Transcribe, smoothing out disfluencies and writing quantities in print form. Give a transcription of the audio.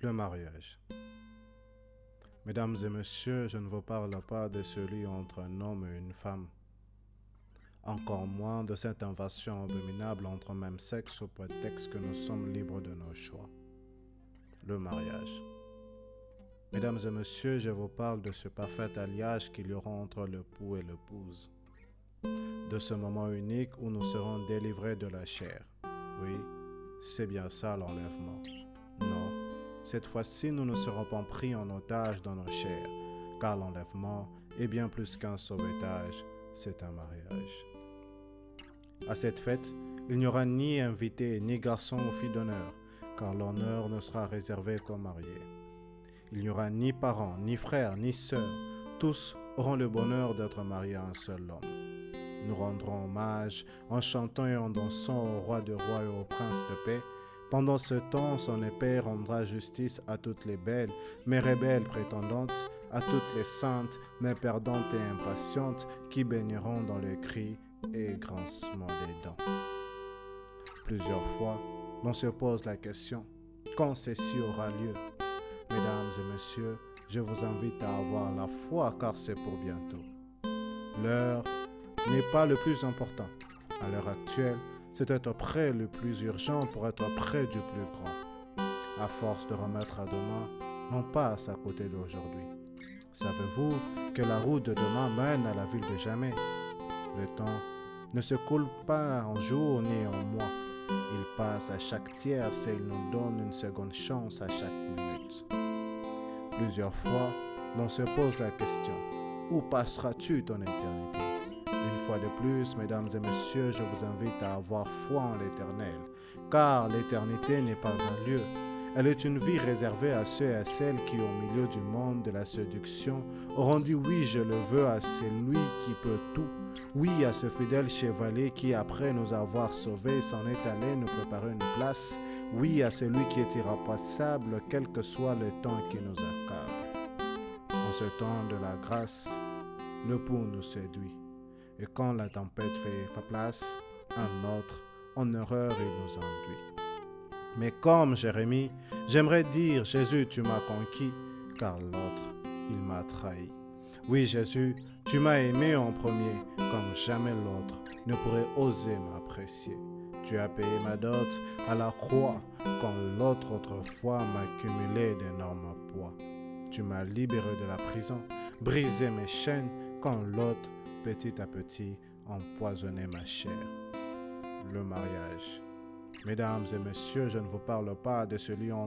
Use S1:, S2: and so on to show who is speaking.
S1: Le mariage. Mesdames et messieurs, je ne vous parle pas de celui entre un homme et une femme, encore moins de cette invasion abominable entre même sexe au prétexte que nous sommes libres de nos choix. Le mariage. Mesdames et messieurs, je vous parle de ce parfait alliage qu'il y aura entre l'époux et l'épouse, de ce moment unique où nous serons délivrés de la chair. Oui, c'est bien ça l'enlèvement. Non, cette fois-ci, nous ne serons pas pris en otage dans nos chairs, car l'enlèvement est bien plus qu'un sauvetage, c'est un mariage. À cette fête, il n'y aura ni invité, ni garçon ou fille d'honneur, car l'honneur ne sera réservé qu'aux mariés. Il n'y aura ni parents, ni frères, ni sœurs, tous auront le bonheur d'être mariés à un seul homme. Nous rendrons hommage en chantant et en dansant au roi de rois et au prince de paix. Pendant ce temps, son épée rendra justice à toutes les belles, mais rebelles prétendantes, à toutes les saintes, mais perdantes et impatientes, qui baigneront dans les cris et grincements des dents. Plusieurs fois, l'on se pose la question, quand ceci aura lieu? Mesdames et messieurs, je vous invite à avoir la foi car c'est pour bientôt. L'heure n'est pas le plus important. À l'heure actuelle, c'est être prêt le plus urgent pour être près du plus grand. À force de remettre à demain, l'on passe à côté d'aujourd'hui. Savez-vous que la route de demain mène à la ville de jamais? Le temps ne se coule pas en jours ni en mois. Il passe à chaque tierce et il nous donne une seconde chance à chaque minute. Plusieurs fois, l'on se pose la question, où passeras-tu ton éternité? Une fois de plus, mesdames et messieurs, je vous invite à avoir foi en l'Éternel, car l'éternité n'est pas un lieu. Elle est une vie réservée à ceux et à celles qui, au milieu du monde de la séduction, auront dit oui, je le veux à celui qui peut tout. Oui, à ce fidèle chevalier qui, après nous avoir sauvés, s'en est allé nous préparer une place. Oui, à celui qui est irrepassable, quel que soit le temps qui nous accable. En ce temps de la grâce, le pou nous séduit. Et quand la tempête fait place, un autre, en erreur, il nous enduit. Mais comme Jérémie, j'aimerais dire, Jésus, tu m'as conquis, car l'autre, il m'a trahi. Oui, Jésus, tu m'as aimé en premier, comme jamais l'autre ne pourrait oser m'apprécier. Tu as payé ma dot à la croix, quand l'autre autrefois m'a cumulé d'énormes poids. Tu m'as libéré de la prison, brisé mes chaînes, quand l'autre, petit à petit, empoisonnait ma chair. Le mariage. Mesdames et messieurs, je ne vous parle pas de celui